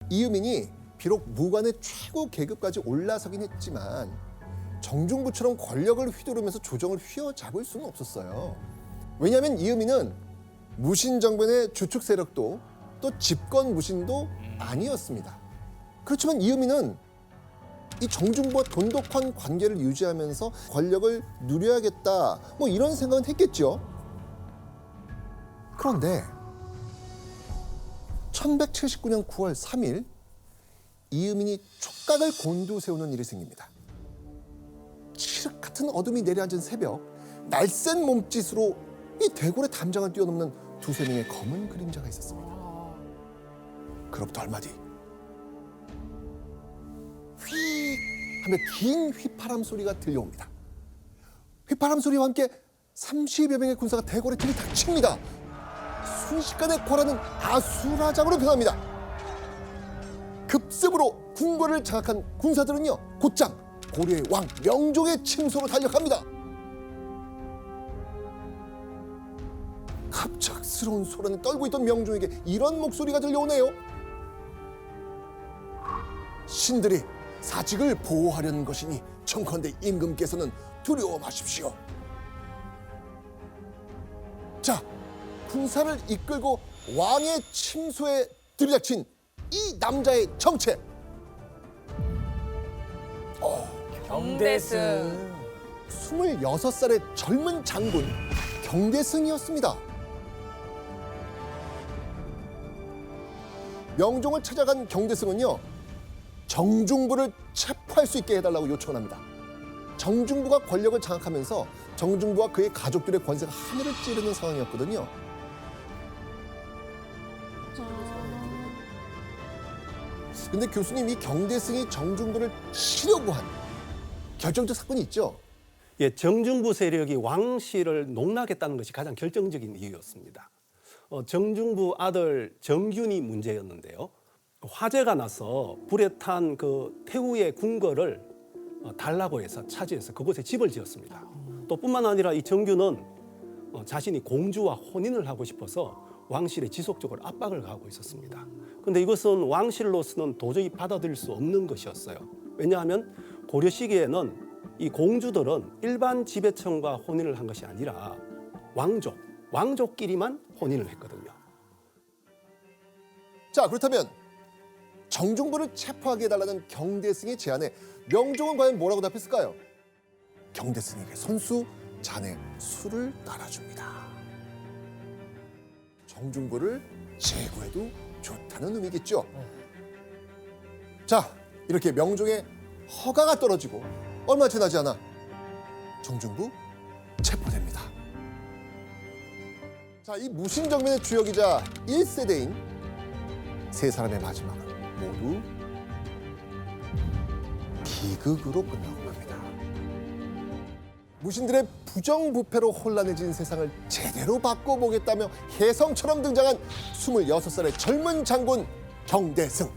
이유민이 비록 무관의 최고 계급까지 올라서긴 했지만 정중부처럼 권력을 휘두르면서 조정을 휘어잡을 수는 없었어요. 왜냐하면 이유민은 무신 정변의 주축 세력도 또 집권 무신도 아니었습니다. 그렇지만 이유민은 이 정중부와 돈독한 관계를 유지하면서 권력을 누려야겠다 뭐 이런 생각은 했겠죠. 그런데 1179년 9월 3일 이유민이 촉각을 곤두세우는 일이 생깁니다. 칠흑 같은 어둠이 내려앉은 새벽, 날쌘 몸짓으로 이 대궐의 담장을 뛰어넘는 두세 명의 검은 그림자가 있었습니다. 그로부터 얼마 뒤 휘 하며 긴 휘파람 소리가 들려옵니다. 휘파람 소리와 함께 30여 명의 군사가 대궐에 들이닥칩니다. 순식간에 고라는 아수라장으로 변합니다. 급습으로 궁궐을 장악한 군사들은요 곧장 고려의 왕 명종의 침소로 달려갑니다. 갑작스러운 소란에 떨고 있던 명종에게 이런 목소리가 들려오네요. 신들이 사직을 보호하려는 것이니 청컨대 임금께서는 두려워 마십시오. 자, 군사를 이끌고 왕의 침소에 들이닥친 이 남자의 정체. 경대승. 26살의 젊은 장군 경대승이었습니다. 명종을 찾아간 경대승은요 정중부를 체포할 수 있게 해달라고 요청을 합니다. 정중부가 권력을 장악하면서 정중부와 그의 가족들의 권세가 하늘을 찌르는 상황이었거든요. 근데 교수님, 이 경대승이 정중부를 치려고 한 결정적 사건이 있죠. 예, 정중부 세력이 왕실을 농락했다는 것이 가장 결정적인 이유였습니다. 정중부 아들 정균이 문제였는데요. 화재가 나서 불에 탄 그 태후의 궁궐을 달라고 해서 차지해서 그곳에 집을 지었습니다. 또 뿐만 아니라 이 정균은 자신이 공주와 혼인을 하고 싶어서 왕실에 지속적으로 압박을 가하고 있었습니다. 그런데 이것은 왕실로서는 도저히 받아들일 수 없는 것이었어요. 왜냐하면 고려 시기에는 이 공주들은 일반 지배층과 혼인을 한 것이 아니라 왕족끼리만 혼인을 했거든요. 자, 그렇다면 정중부를 체포하게 해달라는 경대승의 제안에 명종은 과연 뭐라고 답했을까요? 경대승에게 손수 잔에 술을 따라줍니다. 정중부를 제거해도 좋다는 의미겠죠. 자, 이렇게 명종의 허가가 떨어지고 얼마 지나지 않아 정중부 체포됩니다. 자, 이 무신정변의 주역이자 1세대인 세 사람의 마지막은 모두 비극으로 끝나고 맙니다. 무신들의 부정부패로 혼란해진 세상을 제대로 바꿔보겠다며 혜성처럼 등장한 26살의 젊은 장군 경대승.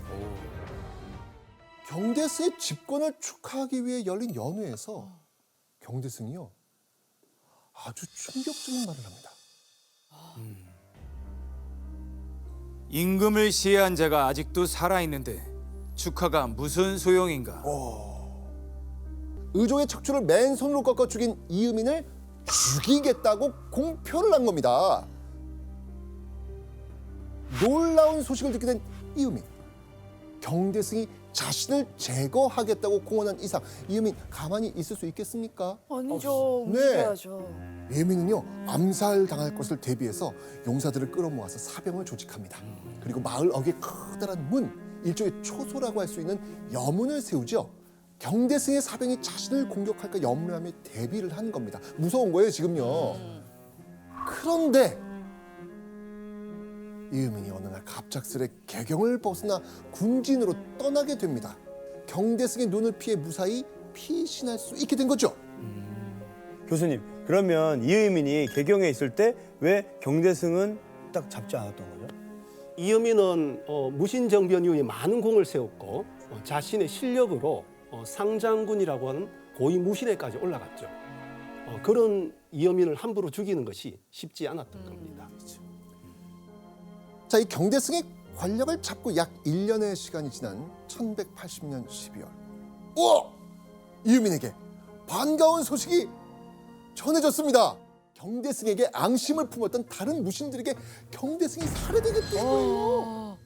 경대승의 집권을 축하하기 위해 열린 연회에서 경대승이요 아주 충격적인 말을 합니다. 임금을 시해한 자가 아직도 살아있는데 축하가 무슨 소용인가? 의종의 척추를 맨손으로 꺾어 죽인 이유민을 죽이겠다고 공표를 한 겁니다. 놀라운 소식을 듣게 된 이유민. 경대승이 자신을 제거하겠다고 공언한 이상 이유민 가만히 있을 수 있겠습니까? 아니죠. 네. 움직여야죠. 이유민은요 암살당할 것을 대비해서 용사들을 끌어모아서 사병을 조직합니다. 그리고 마을 어귀에 커다란 문, 일종의 초소라고 할 수 있는 여문을 세우죠. 경대승의 사병이 자신을 공격할까 염려하며 대비를 한 겁니다. 무서운 거예요 지금요. 그런데 이유민이 어느 날 갑작스레 개경을 벗어나 군진으로 떠나게 됩니다. 경대승의 눈을 피해 무사히 피신할 수 있게 된 거죠. 교수님, 그러면 이의민이 개경에 있을 때 왜 경대승은 딱 잡지 않았던 거죠? 이유민은 무신정변 이후에 많은 공을 세웠고 자신의 실력으로 상장군이라고 하는 고위 무실에까지 올라갔죠. 그런 이유민을 함부로 죽이는 것이 쉽지 않았던 겁니다. 자, 이 경대승의 권력을 잡고 약 1년의 시간이 지난 1180년 12월. 우와! 이유민에게 반가운 소식이 전해졌습니다. 경대승에게 앙심을 품었던 다른 무신들에게 경대승이 살해되겠다는 거예요.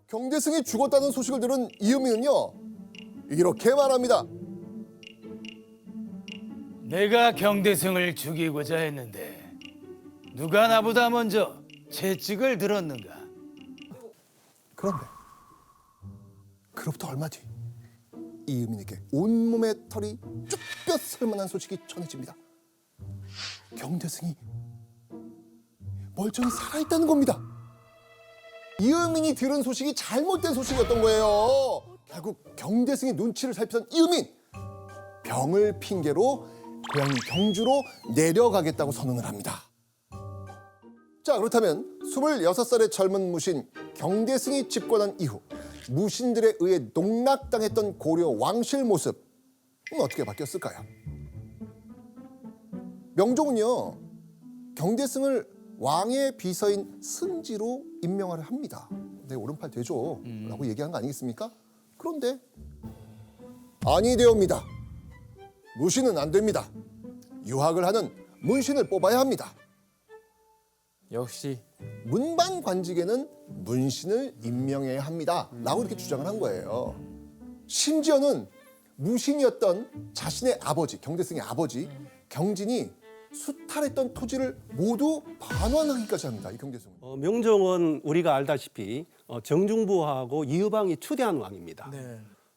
경대승이 죽었다는 소식을 들은 이유민은요, 이렇게 말합니다. 내가 경대승을 죽이고자 했는데 누가 나보다 먼저 채찍을 들었는가? 그런데 그로부터 얼마 뒤 이유민에게 온몸의 털이 쭈뼛 설만한 소식이 전해집니다. 경대승이 멀쩡히 살아있다는 겁니다. 이유민이 들은 소식이 잘못된 소식이었던 거예요. 결국 경대승의 눈치를 살피던 이유민, 병을 핑계로 고향 경주로 내려가겠다고 선언을 합니다. 자, 그렇다면 26살의 젊은 무신 경대승이 집권한 이후 무신들에 의해 농락당했던 고려 왕실 모습은 어떻게 바뀌었을까요? 명종은요, 경대승을 왕의 비서인 승지로 임명을 합니다. 내 오른팔 되죠? 라고 얘기한 거 아니겠습니까? 그런데 아니되옵니다. 무신은 안 됩니다. 유학을 하는 문신을 뽑아야 합니다. 역시 문반 관직에는 문신을 임명해야 합니다. 라고 이렇게 주장을 한 거예요. 심지어는 무신이었던 자신의 아버지, 경대승의 아버지 경진이 수탈했던 토지를 모두 반환하기까지 합니다. 이 경대승은. 명종은 우리가 알다시피 정중부하고 이의방이 추대한 왕입니다.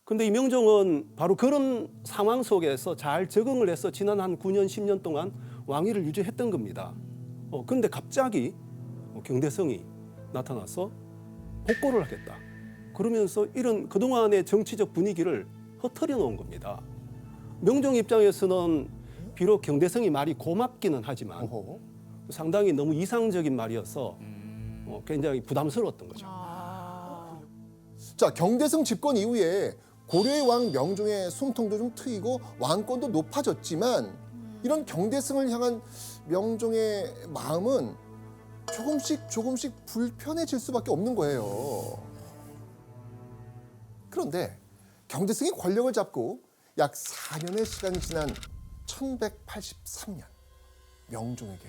근데 이 명종은 바로 그런 상황 속에서 잘 적응을 해서 지난 한 9년, 10년 동안 왕위를 유지했던 겁니다. 그런데 갑자기 경대성이 나타나서 복고를 하겠다. 그러면서 이런 그동안의 정치적 분위기를 흐트려 놓은 겁니다. 명종 입장에서는 비록 경대성이 말이 고맙기는 하지만 어허. 상당히 너무 이상적인 말이어서 굉장히 부담스러웠던 거죠. 자, 경대승 집권 이후에 고려의 왕 명종의 숨통도 좀 트이고 왕권도 높아졌지만 이런 경대승을 향한 명종의 마음은 조금씩 불편해질 수밖에 없는 거예요. 그런데 경대승이 권력을 잡고 약 4년의 시간이 지난 1183년, 명종에게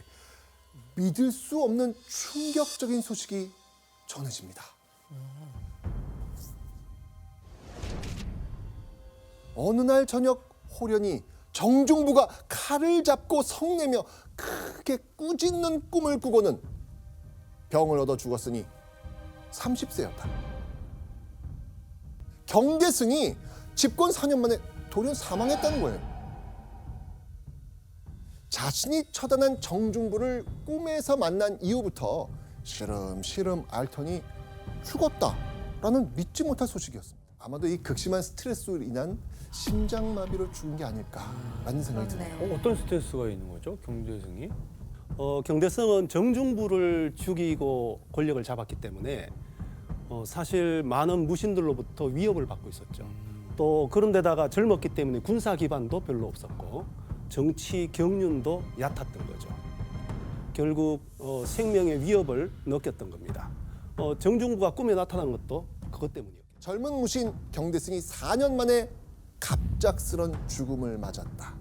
믿을 수 없는 충격적인 소식이 전해집니다. 어느 날 저녁 호련히 정중부가 칼을 잡고 성내며 크게 꾸짖는 꿈을 꾸고는 병을 얻어 죽었으니 30세였다. 경대승이 집권 4년 만에 돌연 사망했다는 거예요. 자신이 처단한 정중부를 꿈에서 만난 이후부터 시름시름 앓더니 죽었다라는 믿지 못할 소식이었습니다. 아마도 이 극심한 스트레스로 인한 심장마비로 죽은 게 아닐까라는 생각이 드네요. 어떤 스트레스가 있는 거죠, 경대승이? 경대성은 정중부를 죽이고 권력을 잡았기 때문에 사실 많은 무신들로부터 위협을 받고 있었죠. 또 그런 데다가 젊었기 때문에 군사 기반도 별로 없었고 정치 경륜도 얕았던 거죠. 결국 생명의 위협을 느꼈던 겁니다. 정중부가 꿈에 나타난 것도 그것 때문이었죠. 젊은 무신 경대승이 4년 만에 갑작스런 죽음을 맞았다.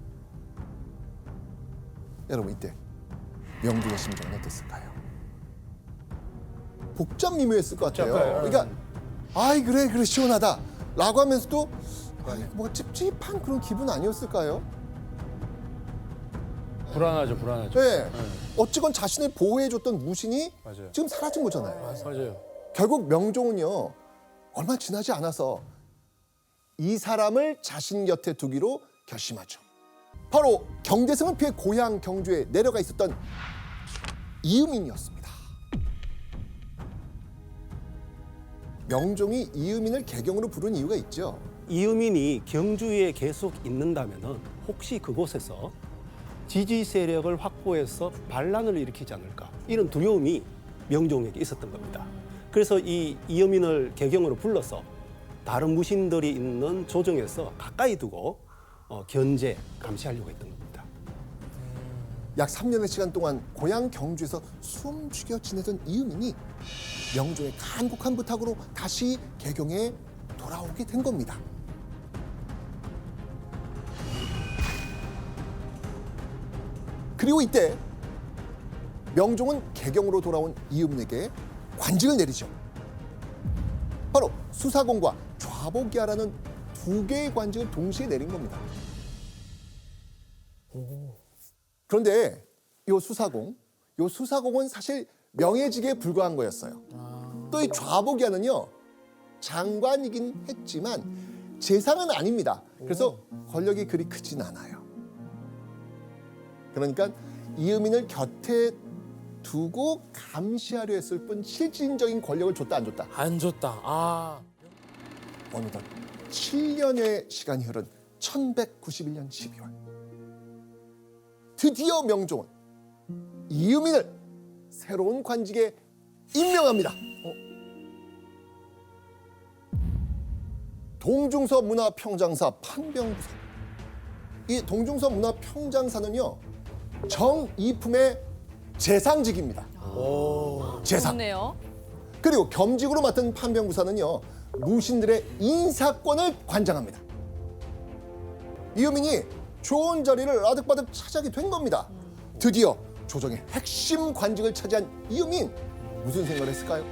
여러분, 이때 명종의 심정은 어땠을까요? 복잡 미묘했을 것 같아요. 그러니까 아이 그래 시원하다 라고 하면서도 뭔가 찝찝한 그런 기분 아니었을까요? 불안하죠. 네. 어찌건 자신을 보호해줬던 무신이 맞아요. 지금 사라진 거잖아요. 맞아요. 결국 명종은요, 얼마 지나지 않아서 이 사람을 자신 곁에 두기로 결심하죠. 바로 경대승을 피해 고향 경주에 내려가 있었던 이유민이었습니다. 명종이 이유민을 개경으로 부른 이유가 있죠. 이유민이 경주에 계속 있는다면은 혹시 그곳에서 지지 세력을 확보해서 반란을 일으키지 않을까 이런 두려움이 명종에게 있었던 겁니다. 그래서 이 이유민을 개경으로 불러서 다른 무신들이 있는 조정에서 가까이 두고 견제, 감시하려고 했던 겁니다. 약 3년의 시간 동안 고향 경주에서 숨죽여 지내던 이음인이 명종의 간곡한 부탁으로 다시 개경에 돌아오게 된 겁니다. 그리고 이때 명종은 개경으로 돌아온 이음인에게 관직을 내리죠. 바로 수사공과 좌복이하라는 두 개의 관직을 동시에 내린 겁니다. 그런데 요 수사공은 사실 명예직에 불과한 거였어요. 또 이 좌복이하는요, 장관이긴 했지만 재상은 아닙니다. 그래서 권력이 그리 크진 않아요. 그러니까 이음인을 곁에 두고 감시하려 했을 뿐 실질적인 권력을 줬다 안 줬다. 안 줬다. 아. 어느덧 7년의 시간이 흐른 1191년 12월 드디어 명종은 이음인을 새로운 관직에 임명합니다. 동중서 문화평장사 판병부사. 이 동중서 문화평장사는요, 정이품의 재상직입니다. 재상. 좋네요. 그리고 겸직으로 맡은 판병부사는요, 무신들의 인사권을 관장합니다. 이음인이 좋은 자리를 아득바득 차지하게 된 겁니다. 드디어 조정의 핵심 관직을 차지한 이음인, 무슨 생각을 했을까요?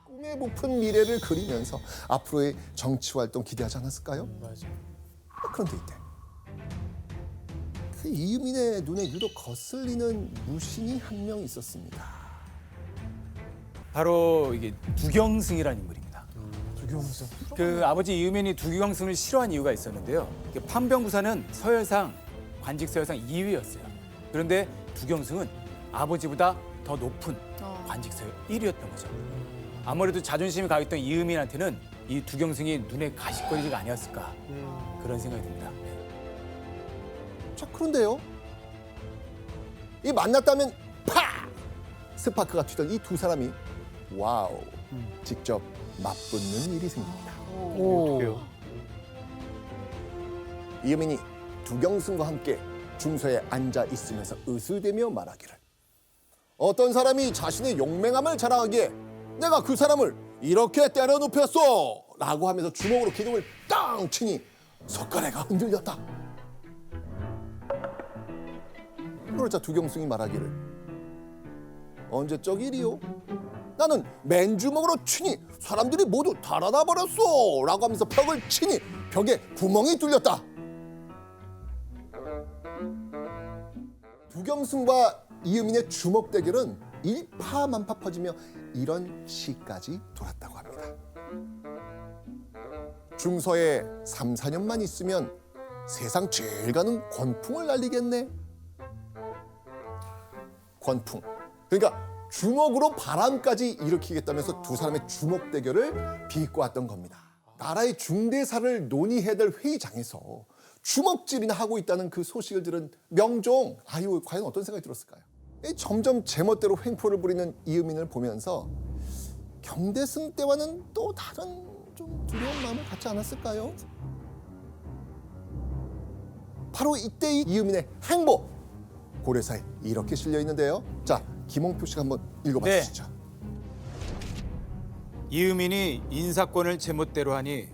꿈에 부푼 미래를 그리면서 앞으로의 정치 활동 기대하지 않았을까요? 맞아. 그런데 이때 그 이음인의 눈에 유독 거슬리는 무신이 한 명 있었습니다. 바로 이게 두경승이라는 인물입니다. 두경승. 그 아버지 이음인이 두경승을 싫어한 이유가 있었는데요. 이게 판병부사는 서열상 관직 서열상 2위였어요. 그런데 두경승은 아버지보다 더 높은 관직 서열 1위였던 거죠. 아무래도 자존심이 가있던 이음인한테는 이 두경승이 눈에 가시거리가 아니었을까 그런 생각이 듭니다. 자, 그런데요, 이 만났다면 파! 스파크가 튀던 이 두 사람이 와우, 직접 맞붙는 일이 생깁니다. 어떡해요? 이음인이 두경승과 함께 중서에 앉아 있으면서 으스대며 말하기를, 어떤 사람이 자신의 용맹함을 자랑하기에 내가 그 사람을 이렇게 때려 눕혔소! 라고 하면서 주먹으로 기둥을 땅 치니 석가래가 흔들렸다. 그러자 두경승이 말하기를, 언제적 일이요? 나는 맨주먹으로 치니 사람들이 모두 달아나 버렸소! 라고 하면서 벽을 치니 벽에 구멍이 뚫렸다. 두경승과 이음인의 주먹 대결은 일파만파 퍼지며 이런 시까지 돌았다고 합니다. 중서에 3, 4년만 있으면 세상 제일 가는 권풍을 날리겠네. 권풍. 그러니까 주먹으로 바람까지 일으키겠다면서 두 사람의 주먹 대결을 비꼬았던 겁니다. 나라의 중대사를 논의해야 될 회의장에서 주먹질이나 하고 있다는 그 소식을 들은 명종, 아유, 과연 어떤 생각이 들었을까요? 점점 제멋대로 횡포를 부리는 이음인을 보면서 경대승 때와는 또 다른 좀 두려운 마음을 갖지 않았을까요? 바로 이때 이음인의 행보, 고려사에 이렇게 실려 있는데요. 자, 김홍표 씨가 한번 읽어봐 네. 주시죠. 이음인이 인사권을 제멋대로 하니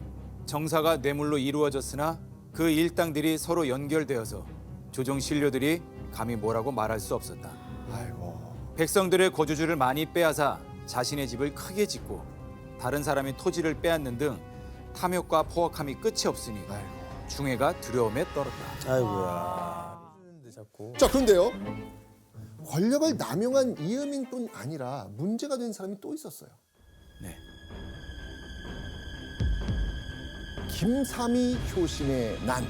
정사가 뇌물로 이루어졌으나 그 일당들이 서로 연결되어서 조정 신료들이 감히 뭐라고 말할 수 없었다. 아이고. 백성들의 거주주를 많이 빼앗아 자신의 집을 크게 짓고 다른 사람의 토지를 빼앗는 등 탐욕과 포악함이 끝이 없으니 중해가 두려움에 떨었다. 아이고야. 자꾸. 자, 그런데요, 권력을 남용한 이음인뿐 아니라 문제가 된 사람이 또 있었어요. 네. 김삼위 효심의 난.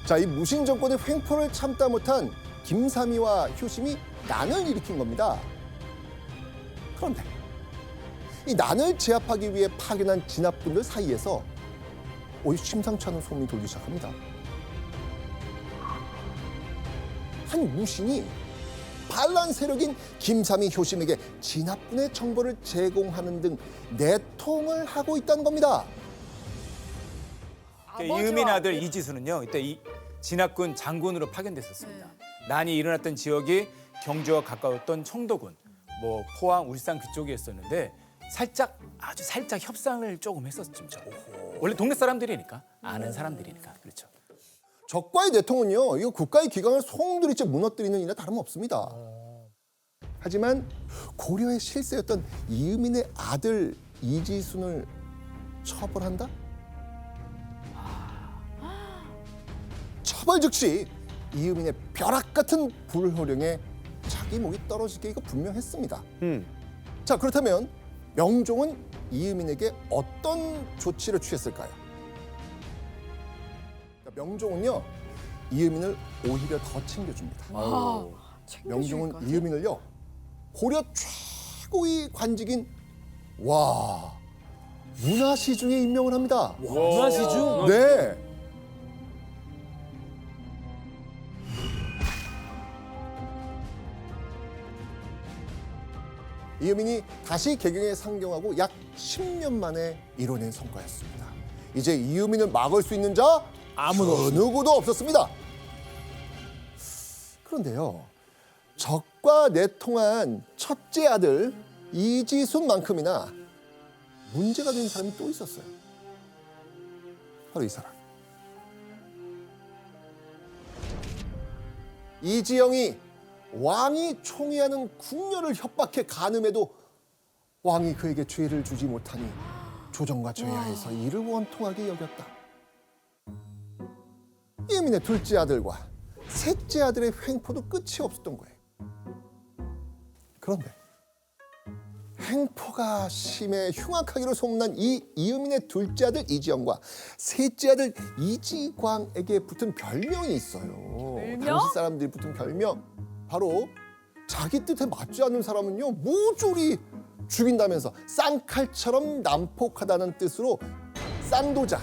자, 이 무신 정권의 횡포를 참다 못한 김삼위와 효심이 난을 일으킨 겁니다. 그런데 이 난을 제압하기 위해 파견한 진압군들 사이에서 심상치 않은 소문이 돌기 시작합니다. 한 무신이 반란 세력인 김삼위 효심에게 진압군의 정보를 제공하는 등 내통을 하고 있다는 겁니다. 이음인 아들 이지수는요. 이때 이 진압군 장군으로 파견됐었습니다. 난이 일어났던 지역이 경주와 가까웠던 청도군, 뭐 포항, 울산 그쪽이었었는데 아주 살짝 협상을 조금 했었죠. 원래 동네 사람들이니까 아는 사람들이니까 그렇죠. 적과의 내통은요, 이거 국가의 기강을 송두리째 무너뜨리는 일이나 다름없습니다. 하지만 고려의 실세였던 이음인의 아들 이지순을 처벌한다? 처벌 즉시 이음인의 벼락 같은 불호령에 자기 목이 떨어지게 이거 분명했습니다. 자, 그렇다면 명종은 이음인에게 어떤 조치를 취했을까요? 명종은요, 이음인을 오히려 더 챙겨줍니다. 명종은 이음인을요, 고려 최고의 관직인 문화시중에 임명을 합니다. 문화시중? 네. 이음인이 다시 개경에 상경하고 약 10년 만에 이뤄낸 성과였습니다. 이제 이음인을 막을 수 있는 자 아무도 누구도 없었습니다. 그런데요, 적과 내통한 첫째 아들 이지순만큼이나 문제가 된 사람이 또 있었어요. 바로 이 사람. 이지영이 왕이 총애하는 궁녀를 협박해 간음해도 왕이 그에게 죄를 주지 못하니 조정과 죄하에서 이를 원통하게 여겼다. 이민의 둘째 아들과 셋째 아들의 횡포도 끝이 없었던 거예요. 그런데 횡포가 심해 흉악하기로 소문난 이 이음인의 둘째 아들 이지영과 셋째 아들 이지광에게 붙은 별명이 있어요. 당시 사람들이 붙은 별명. 바로 자기 뜻에 맞지 않는 사람은요, 모조리 죽인다면서 쌍칼처럼 난폭하다는 뜻으로 쌍도자,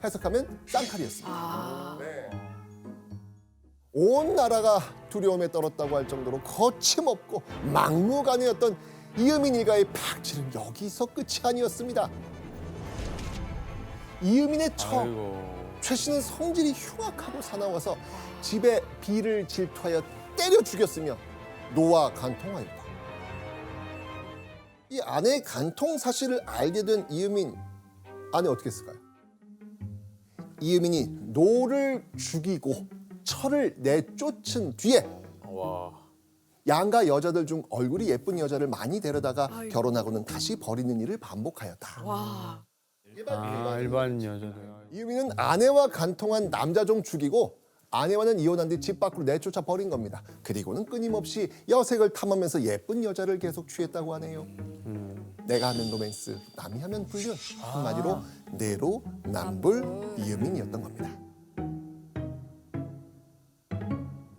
해석하면 쌍칼이었습니다. 네. 온 나라가 두려움에 떨었다고 할 정도로 거침없고 막무가내였던 이음인 일가의 팍질은 여기서 끝이 아니었습니다. 이음인의 최 씨는 성질이 흉악하고 사나워서 집에 비를 질투하여 때려 죽였으며 노아 간통하였다. 이 아내의 간통 사실을 알게 된 이음인, 아내 어떻게 했을까요? 이음인이 노를 죽이고 철을 내쫓은 뒤에 양가 여자들 중 얼굴이 예쁜 여자를 많이 데려다가 결혼하고는 다시 버리는 일을 반복하였다. 일반 여자들. 이음인은 아내와 간통한 남자종 죽이고 아내와는 이혼한 뒤 집 밖으로 내쫓아 버린 겁니다. 그리고는 끊임없이 여색을 탐하면서 예쁜 여자를 계속 취했다고 하네요. 내가 하면 로맨스, 남이 하면 불륜. 한마디로 내로남불 이음인이었던 겁니다.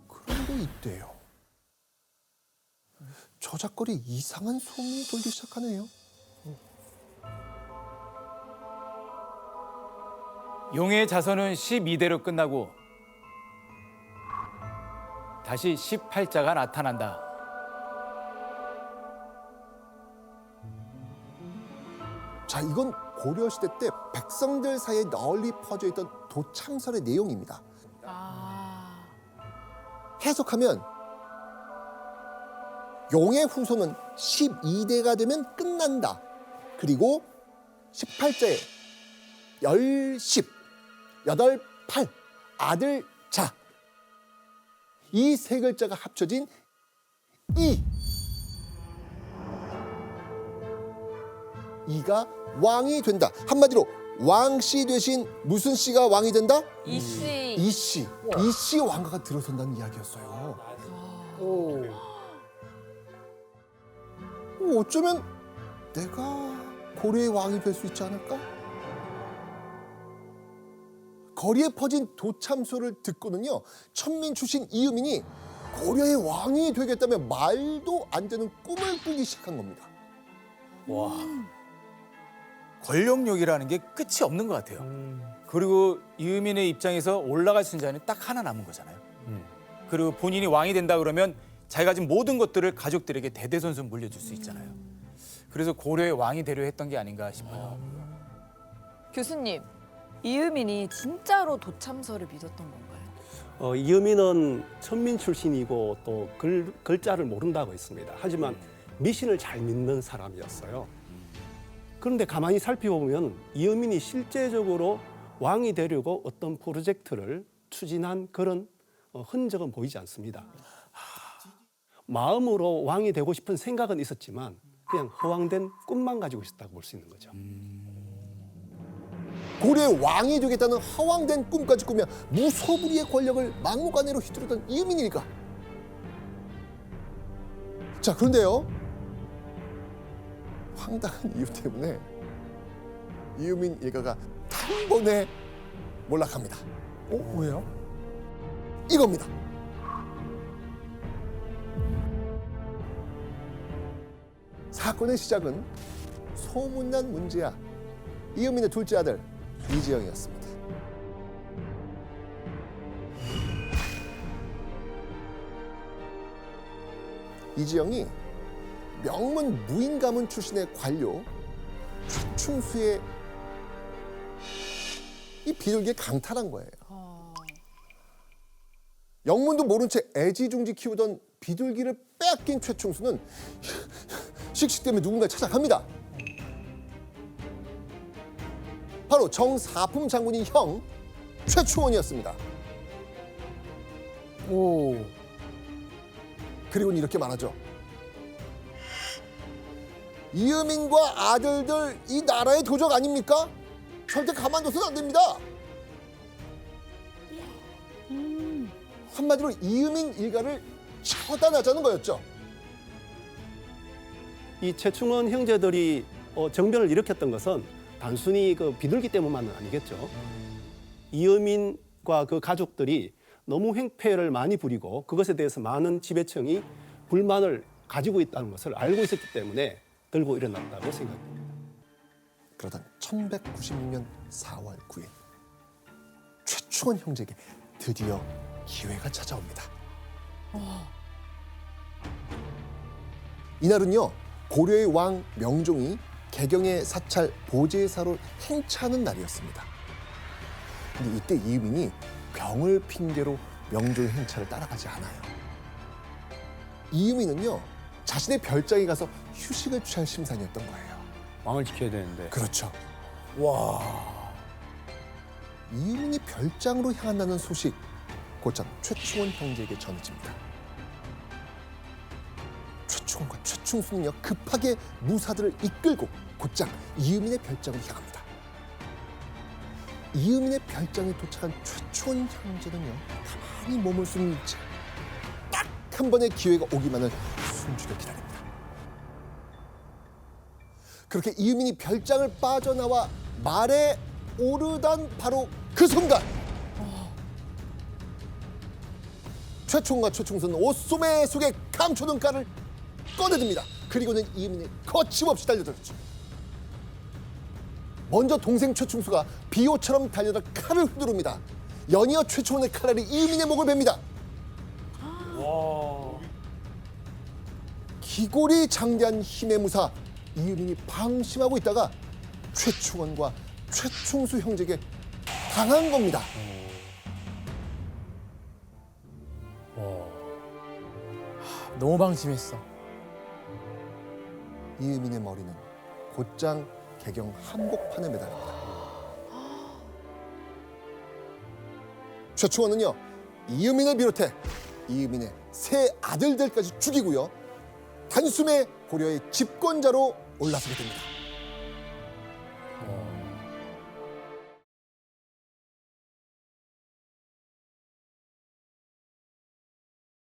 그런데 이때요, 저작거리 이상한 소문이 돌기 시작하네요. 용의 자선은 12대로 끝나고 다시 18자가 나타난다. 자, 이건 고려시대 때 백성들 사이에 널리 퍼져있던 도참설의 내용입니다. 해석하면 용의 후손은 12대가 되면 끝난다. 그리고 18자에 10, 8, 8 아들 자, 이 세 글자가 합쳐진 이가 왕이 된다. 한마디로 왕씨 대신 무슨 씨가 왕이 된다? 이씨. 이씨 왕가가 들어선다는 이야기였어요. 어쩌면 내가 고려의 왕이 될 수 있지 않을까? 거리에 퍼진 도참소를 듣고는요, 천민 출신 이음인이 고려의 왕이 되겠다며 말도 안 되는 꿈을 꾸기 시작한 겁니다. 와, 권력욕이라는 게 끝이 없는 것 같아요. 그리고 이음인의 입장에서 올라갈 순자는 딱 하나 남은 거잖아요. 그리고 본인이 왕이 된다 그러면 자기가 가진 모든 것들을 가족들에게 대대손손 물려줄 수 있잖아요. 그래서 고려의 왕이 되려 했던 게 아닌가 싶어요. 교수님, 이음인이 진짜로 도참설을 믿었던 건가요? 이여민은 천민 출신이고 또 글자를 모른다고 했습니다. 하지만 미신을 잘 믿는 사람이었어요. 그런데 가만히 살펴보면 이여민이 실제적으로 왕이 되려고 어떤 프로젝트를 추진한 그런 흔적은 보이지 않습니다. 마음으로 왕이 되고 싶은 생각은 있었지만 그냥 허황된 꿈만 가지고 있었다고 볼 수 있는 거죠. 고려의 왕이 되겠다는 허황된 꿈까지 꾸며 무소불위의 권력을 막무가내로 휘두르던 이유민이니까. 자, 그런데요, 황당한 이유 때문에 이유민 일가가 단번에 몰락합니다. 왜요? 이겁니다. 사건의 시작은 소문난 문제야 이유민의 둘째 아들 이지영이었습니다. 이지영이 명문 무인 가문 출신의 관료 최충수의 이 비둘기에 강탈한 거예요. 영문도 모른 채 애지중지 키우던 비둘기를 빼앗긴 최충수는 식시 때문에 누군가 찾아갑니다. 바로 정사품 장군의 형 최충원이었습니다. 오. 그리고는 이렇게 말하죠. 이여민과 아들들 이 나라의 도적 아닙니까? 절대 가만둬서는 안 됩니다. 한마디로 이여민 일가를 처단하자는 거였죠. 이 최충원 형제들이 정변을 일으켰던 것은 단순히 그 비둘기 때문만은 아니겠죠. 이여민과 그 가족들이 너무 횡패를 많이 부리고 그것에 대해서 많은 지배층이 불만을 가지고 있다는 것을 알고 있었기 때문에 들고 일어났다고 생각합니다. 그러던 1196년 4월 9일 최충원 형제에게 드디어 기회가 찾아옵니다. 이날은요, 고려의 왕 명종이 개경의 사찰 보제사로 행차하는 날이었습니다. 근데 이때 이유민이 병을 핑계로 명종의 행차를 따라가지 않아요. 이유민은요, 자신의 별장에 가서 휴식을 취할 심산이었던 거예요. 왕을 지켜야 되는데. 그렇죠. 와. 이유민이 별장으로 향한다는 소식 곧장 최충원 형제에게 전해집니다. 최충원과 최충수는요, 급하게 무사들을 이끌고 곧장 이유민의 별장으로 향합니다. 이유민의 별장에 도착한 최충원 형제는요, 가만히 몸을 숨긴 채 딱 한 번의 기회가 오기만을 숨죽여 기다립니다. 그렇게 이유민이 별장을 빠져나와 말에 오르던 바로 그 순간 최충원과 최충수는 옷소매 속에 감춰둔 칼을 꺼내듭니다. 그리고는 이유민이 거침없이 달려들었죠. 먼저 동생 최충수가 비호처럼 달려들 칼을 휘두릅니다. 연이어 최충원의 칼날이 이유민의 목을 베입니다. 기골이 장대한 힘의 무사 이유민이 방심하고 있다가 최충원과 최충수 형제에게 당한 겁니다. 너무 방심했어. 이유민의 머리는 곧장 개경 한복판에 매달립니다. 최충원은요, 이유민을 비롯해 이유민의 세 아들들까지 죽이고요, 단숨에 고려의 집권자로 올라서게 됩니다.